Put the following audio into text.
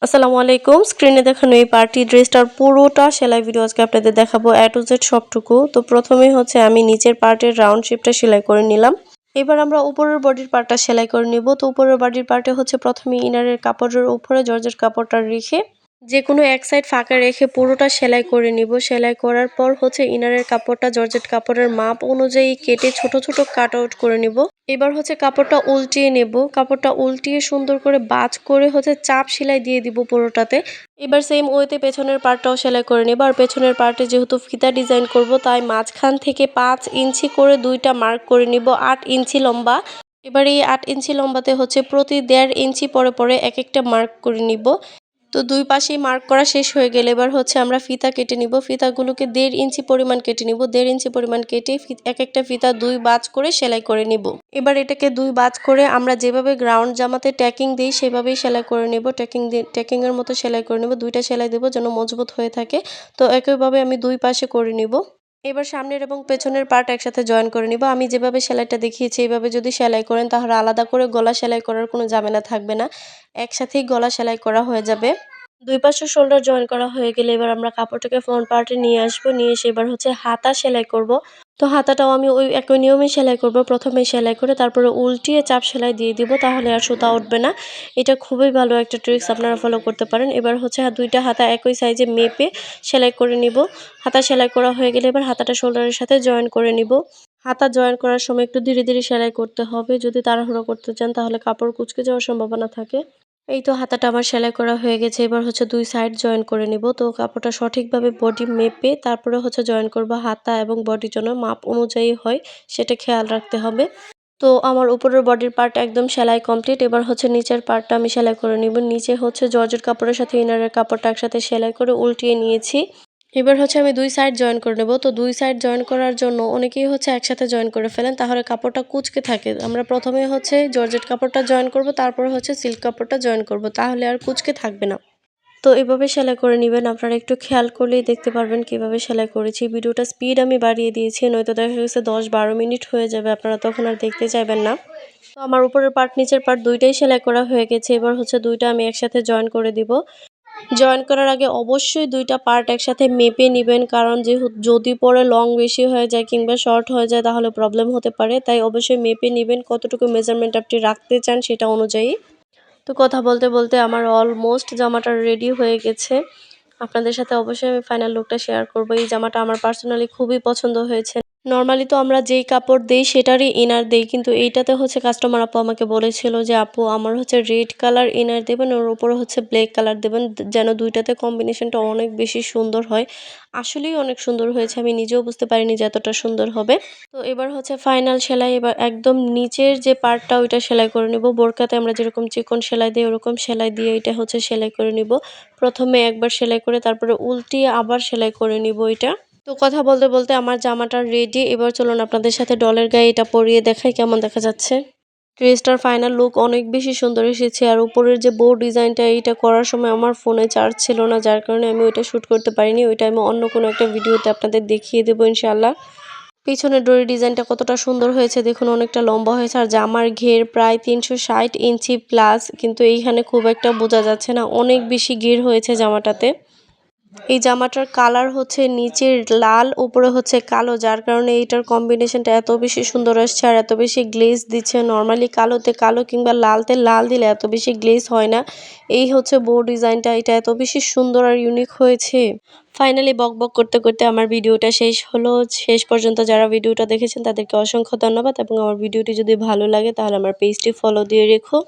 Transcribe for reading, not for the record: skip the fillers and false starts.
আসসালামু আলাইকুম। স্ক্রিনে দেখানো এই পার্টি ড্রেসটার পুরোটা সেলাই ভিডিও আজকে আপনাদের দেখাবো A to Z সবটুকু। তো প্রথমেই হচ্ছে আমি নিচের পার্টের রাউন্ড শেপটা সেলাই করে নিলাম। এবার আমরা উপরের বডির পার্টটা সেলাই করে নিব। তো উপরের বডির পার্টে হচ্ছে প্রথমে ইনারের কাপড়ের উপরে জর্জেট কাপড়টা রেখে যেকোনো এক সাইড ফাঁকা রেখে পুরোটা সেলাই করে নিব। সেলাই করার পর হচ্ছে ইনারের কাপড়টা জর্জেট কাপড়ের মাপ অনুযায়ী কেটে ছোট ছোট কাট আউট করে নিব। এবার হচ্ছে কাপড়টা উল্টিয়ে নেব। কাপড়টা উল্টিয়ে সুন্দর করে ভাঁজ করে হচ্ছে চাপ সেলাই দিয়ে দিব পুরোটাতে। এবার সেম ওয়েতে পেছনের পার্টটাও সেলাই করে নেব। আর পেছনের পার্টে যেহেতু ফিতা ডিজাইন করব তাই মাঝখান থেকে 5 ইঞ্চি করে দুইটা মার্ক করে নিব 8 ইঞ্চি লম্বা। এবার এই 8 ইঞ্চি লম্বাতে হচ্ছে প্রতি 1.5 ইঞ্চি পরে পরে এক একটা মার্ক করে নিব। তো দুই পাশেই মার্ক করা শেষ হয়ে গেলে এবার হচ্ছে আমরা ফিতা কেটে নিব। ফিতাগুলোকে 1.5 ইঞ্চি পরিমাণ কেটে নিব। 1.5 ইঞ্চি পরিমাণ কেটে এক একটা ফিতা 2 ভাঁজ করে সেলাই করে নিব। এবার এটাকে 2 ভাঁজ করে আমরা যেভাবে গ্রাউন্ড জামাতে ট্যাকিং দিই সেভাবেই সেলাই করে নেব। ট্যাকিং এর মতো সেলাই করে নেব। দুইটা সেলাই দেব যেন মজবুত হয়ে থাকে। তো একইভাবে আমি দুই পাশে করে নিব। এবার সামনের এবং পেছনের পার্ট একসাথে জয়েন করে নিব। আমি যেভাবে সেলাইটা দেখিয়েছি এইভাবে যদি সেলাই করেন তাহলে আলাদা করে গলা সেলাই করার কোনো ঝামেলা থাকবে না। একসাথেই গলা সেলাই করা হয়ে যাবে। দুই পাশের শোল্ডার জয়েন করা হয়ে গেলে এবার আমরা কাপড়টাকে ফ্রন্ট পার্টে নিয়ে আসবো। নিয়ে এসে এবার হচ্ছে হাতা সেলাই করব। তো হাতাটাও আমি ওই একই নিয়মে সেলাই করব। প্রথমে সেলাই করে তারপরে উল্টিয়ে চাপ সেলাই দিয়ে দিব, তাহলে আর সুতা উঠবে না। এটা খুবই ভালো একটা ট্রিক্স, আপনারা ফলো করতে পারেন। এবার হচ্ছে দুইটা হাতা একই সাইজে মেপে সেলাই করে নিব। হাতা সেলাই করা হয়ে গেলে এবার হাতাটা শোল্ডারের সাথে জয়েন করে নিব। হাতা জয়েন করার সময় একটু ধীরে ধীরে সেলাই করতে হবে। যদি তাড়াহুড়ো করতে চান তাহলে কাপড় কুঁচকে যাওয়ার সম্ভাবনা থাকে। এই তো হাতাটা আমার সেলাই করা হয়ে গেছে। এবার হচ্ছে দুই সাইড জয়েন করে নিব। তো কাপড়টা সঠিকভাবে বডি মেপে তারপরে হচ্ছে জয়েন করব। হাতা এবং বডির জন্য মাপ অনুযায়ী হয় সেটা খেয়াল রাখতে হবে। তো আমার উপরের বডির পার্ট একদম সেলাই কমপ্লিট। এবার হচ্ছে নিচের পার্টটা আমি সেলাই করে নিব। নিচে হচ্ছে জর্জেট কাপড়ের সাথে ইনারের কাপড়টা একসাথে সেলাই করে উল্টিয়ে নিয়েছি। এবার হচ্ছে আমি দুই সাইড জয়েন করে নেব। তো দুই সাইড জয়েন করার জন্য অনেকেই হচ্ছে একসাথে জয়েন করে ফেলেন, তাহলে কাপড়টা কুঁচকে থাকে। আমরা প্রথমে হচ্ছে জর্জেট কাপড়টা জয়েন করব, তারপর হচ্ছে সিল্ক কাপড়টা জয়েন করব, তাহলে আর কুঁচকে থাকবে না। তো এভাবে সেলাই করে নেবেন। আপনারা একটু খেয়াল করলেই দেখতে পারবেন কিভাবে সেলাই করেছি। ভিডিওটা স্পিড আমি বাড়িয়ে দিয়েছি, নয়তো দেখা গেছে 10-12 মিনিট হয়ে যাবে, আপনারা তখন আর দেখতে চাইবেন না। তো আমার উপরের পার্ট নিচের পার্ট দুইটাই সেলাই করা হয়ে গেছে। এবার হচ্ছে দুইটা আমি একসাথে জয়েন করে দিব। জয়েন করার আগে অবশ্যই দুইটা পার্ট একসাথে মেপে নিবেন, কারণ যদি পরে লং বেশি হয়ে যায় কিংবা শর্ট হয়ে যায় তাহলে প্রবলেম হতে পারে। তাই অবশ্যই মেপে নিবেন কতটুকু মেজারমেন্ট আপনি রাখতে চান সেটা অনুযায়ী। তো কথা বলতে বলতে আমার অলমোস্ট জামাটা রেডি হয়ে গেছে। আপনাদের সাথে অবশ্যই আমি ফাইনাল লুকটা শেয়ার করব। এই জামাটা আমার পার্সোনালি খুবই পছন্দ হয়েছে। নরমালি তো আমরা যেই কাপড় দেই সেটারই ইনার দেই, কিন্তু এইটাতে হচ্ছে কাস্টমার আপু আমাকে বলেছিল যে আপু আমার হচ্ছে রেড কালার ইনার দেবেন, ওর উপরে হচ্ছে ব্ল্যাক কালার দেবেন, যেন দুইটাতে কম্বিনেশনটা অনেক বেশি সুন্দর হয়। আসলেই অনেক সুন্দর হয়েছে, আমি নিজেও বুঝতে পারিনি যে এতটা সুন্দর হবে। তো এবার হচ্ছে ফাইনাল সেলাই। এবার একদম নিচের যে পার্টটা ওইটা সেলাই করে নিব। বোরকাতে আমরা যেরকম চিকন সেলাই দিই ওরকম সেলাই দিয়ে এটা হচ্ছে সেলাই করে নিব। প্রথমে একবার সেলাই করে তারপরে উল্টিয়ে আবার সেলাই করে নিব এটা। তো কথা বলতে বলতে আমার জামাটা রেডি। এবার চলুন আপনাদের সাথে ডলের গায়ে এটা পরিয়ে দেখাই কেমন দেখা যাচ্ছে। ড্রেসটার ফাইনাল লুক অনেক বেশি সুন্দর এসেছে। আর উপরের যে বো ডিজাইনটা এইটা করার সময় আমার ফোনে চার্জ ছিল না, যার কারণে আমি ওইটা শ্যুট করতে পারিনি। ওইটা আমি অন্য কোনো একটা ভিডিওতে আপনাদের দেখিয়ে দেবো ইনশাআল্লাহ। পিছনের ডোরি ডিজাইনটা কতটা সুন্দর হয়েছে দেখুন, অনেকটা লম্বা হয়েছে। আর জামার ঘের প্রায় 360 ইঞ্চি প্লাস, কিন্তু এইখানে খুব একটা বোঝা যাচ্ছে না, অনেক বেশি ঘের হয়েছে জামাটাতে। এই জামাটার কালার হচ্ছে নিচের লাল, উপরে হচ্ছে কালো, যার কারণে এইটার কম্বিনেশনটা এত বেশি সুন্দর আসছে আর এত বেশি গ্লেজ দিচ্ছে। নর্মালি কালোতে কালো কিংবা লালতে লাল দিলে এত বেশি গ্লেজ হয় না। এই হচ্ছে বো ডিজাইনটা, এটা এত বেশি সুন্দর আর ইউনিক হয়েছে। ফাইনালি বক বক করতে করতে আমার ভিডিওটা শেষ হলো। শেষ পর্যন্ত যারা ভিডিওটা দেখেছেন তাদেরকে অসংখ্য ধন্যবাদ, এবং আমার ভিডিওটি যদি ভালো লাগে তাহলে আমার পেজটি ফলো দিয়ে রেখো।